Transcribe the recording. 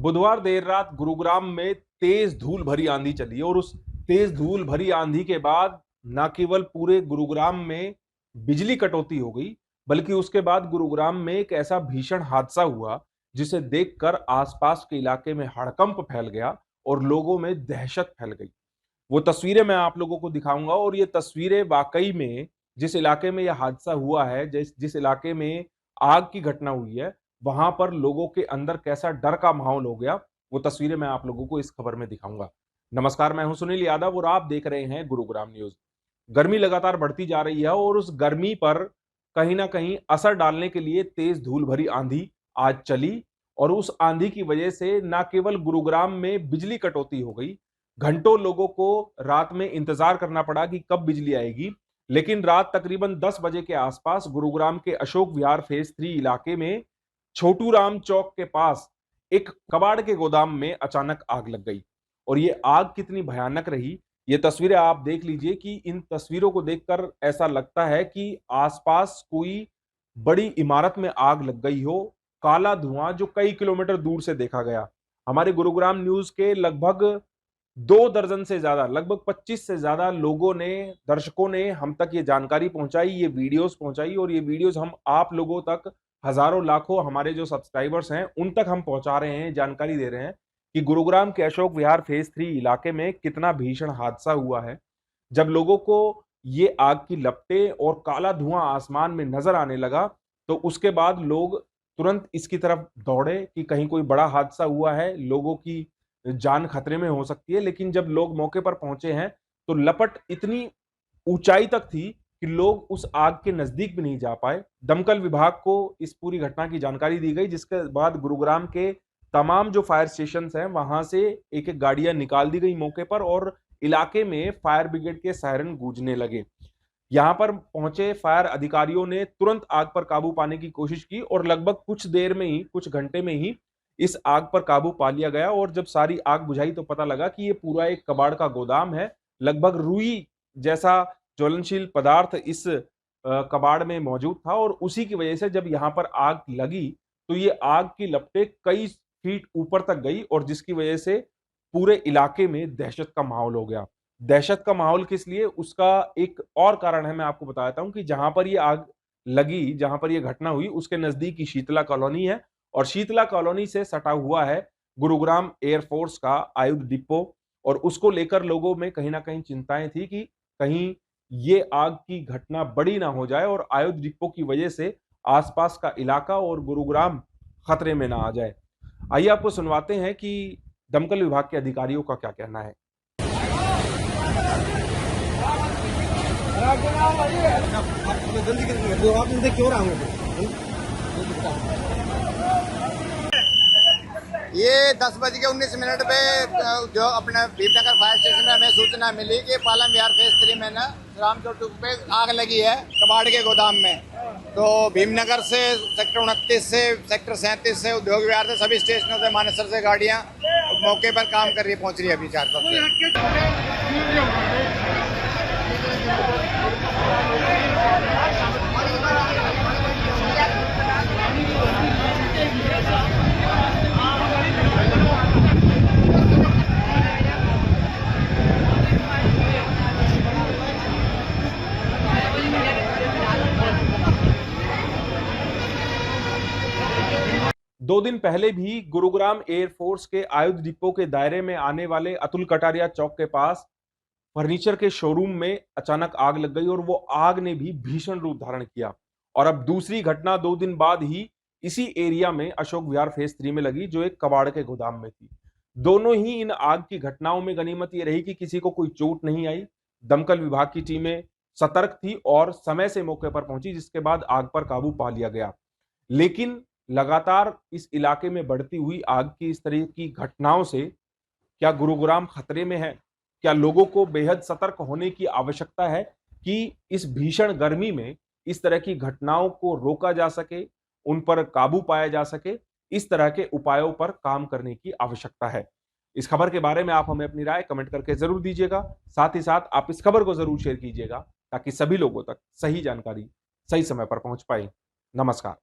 बुधवार देर रात गुरुग्राम में तेज धूल भरी आंधी चली और उस तेज धूल भरी आंधी के बाद न केवल पूरे गुरुग्राम में बिजली कटौती हो गई, बल्कि उसके बाद गुरुग्राम में एक ऐसा भीषण हादसा हुआ जिसे देखकर आसपास के इलाके में हड़कंप फैल गया और लोगों में दहशत फैल गई। वो तस्वीरें मैं आप लोगों को दिखाऊंगा और ये तस्वीरें वाकई में जिस इलाके में यह हादसा हुआ है, जिस जिस इलाके में आग की घटना हुई है, वहां पर लोगों के अंदर कैसा डर का माहौल हो गया, वो तस्वीरें मैं आप लोगों को इस खबर में दिखाऊंगा। नमस्कार, मैं हूं सुनील यादव और आप देख रहे हैं गुरुग्राम न्यूज। गर्मी लगातार बढ़ती जा रही है और उस गर्मी पर कहीं ना कहीं असर डालने के लिए तेज धूल भरी आंधी आज चली और उस आंधी की वजह से न केवल गुरुग्राम में बिजली कटौती हो गई, घंटों लोगों को रात में इंतजार करना पड़ा कि कब बिजली आएगी। लेकिन रात तकरीबन 10 बजे के आसपास गुरुग्राम के अशोक विहार फेज 3 इलाके में छोटू राम चौक के पास एक कबाड़ के गोदाम में अचानक आग लग गई। और ये आग कितनी भयानक रही, ये तस्वीरें आप देख लीजिए कि इन तस्वीरों को देखकर ऐसा लगता है कि आसपास कोई बड़ी इमारत में आग लग गई हो। काला धुआं जो कई किलोमीटर दूर से देखा गया। हमारे गुरुग्राम न्यूज के लगभग 2 दर्जन से ज्यादा, लगभग 25 से ज्यादा लोगों ने, दर्शकों ने हम तक ये जानकारी पहुंचाई, ये वीडियोस पहुंचाई और ये वीडियोस हम आप लोगों तक, हजारों लाखों हमारे जो सब्सक्राइबर्स हैं उन तक हम पहुंचा रहे हैं, जानकारी दे रहे हैं कि गुरुग्राम के अशोक विहार फेज 3 इलाके में कितना भीषण हादसा हुआ है। जब लोगों को ये आग की लपटें और काला धुआं आसमान में नजर आने लगा तो उसके बाद लोग तुरंत इसकी तरफ दौड़े कि कहीं कोई बड़ा हादसा हुआ है, लोगों की जान खतरे में हो सकती है। लेकिन जब लोग मौके पर पहुंचे हैं तो लपट इतनी ऊंचाई तक थी कि लोग उस आग के नजदीक भी नहीं जा पाए। दमकल विभाग को इस पूरी घटना की जानकारी दी गई, जिसके बाद गुरुग्राम के तमाम जो फायर स्टेशन हैं वहां से एक एक गाड़ियां निकाल दी गई मौके पर और इलाके में फायर ब्रिगेड के सायरन गूंजने लगे। यहां पर पहुंचे फायर अधिकारियों ने तुरंत आग पर काबू पाने की कोशिश की और लगभग कुछ देर में ही, कुछ घंटे में ही इस आग पर काबू पा लिया गया। और जब सारी आग बुझाई तो पता लगा कि ये पूरा एक कबाड़ का गोदाम है। लगभग रुई जैसा ज्वलनशील पदार्थ इस कबाड़ में मौजूद था और उसी की वजह से जब यहाँ पर आग लगी तो ये आग की लपटें कई फीट ऊपर तक गई और जिसकी वजह से पूरे इलाके में दहशत का माहौल हो गया। दहशत का माहौल किस लिए, उसका एक और कारण है, मैं आपको बता देता हूं कि जहां पर ये आग लगी, जहां पर ये घटना हुई उसके नजदीक ही शीतला कॉलोनी है और शीतला कॉलोनी से सटा हुआ है गुरुग्राम एयरफोर्स का आयुध डिपो। और उसको लेकर लोगों में कहीं ना कहीं चिंताएं थी कि कहीं ये आग की घटना बड़ी ना हो जाए और आयुध डिपो की वजह से आसपास का इलाका और गुरुग्राम खतरे में ना आ जाए। आइए आपको सुनवाते हैं कि दमकल विभाग के अधिकारियों का क्या कहना है। ये 10:19 पे जो अपने भीमनगर फायर स्टेशन में हमें सूचना मिली कि पालम विहार फेज 3 में ना रामचौक पे आग लगी है कबाड़ के गोदाम में। तो भीमनगर से सेक्टर 29 से सेक्टर 37 से उद्योग विहार से सभी स्टेशनों से मानेसर से गाड़ियां मौके पर काम कर रही पहुंच रही है अभी 400 से। 2 दिन पहले भी गुरुग्राम एयरफोर्स के आयुध डिपो के दायरे में आने वाले अतुल कटारिया चौक के पास फर्नीचर के शोरूम में अचानक आग लग गई और वो आग ने भी भीषण रूप धारण किया। और अब दूसरी घटना 2 दिन बाद ही इसी एरिया में अशोक विहार फेज 3 में लगी, जो एक कबाड़ के गोदाम में थी। दोनों ही इन आग की घटनाओं में गनीमत ये रही कि किसी को कोई चोट नहीं आई। दमकल विभाग की टीमें सतर्क थी और समय से मौके पर पहुंची, जिसके बाद आग पर काबू पा लिया गया। लेकिन लगातार इस इलाके में बढ़ती हुई आग की इस तरह की घटनाओं से क्या गुरुग्राम खतरे में है? क्या लोगों को बेहद सतर्क होने की आवश्यकता है कि इस भीषण गर्मी में इस तरह की घटनाओं को रोका जा सके, उन पर काबू पाया जा सके? इस तरह के उपायों पर काम करने की आवश्यकता है। इस खबर के बारे में आप हमें अपनी राय कमेंट करके जरूर दीजिएगा। साथ ही साथ आप इस खबर को जरूर शेयर कीजिएगा ताकि सभी लोगों तक सही जानकारी सही समय पर पहुंच पाए। नमस्कार।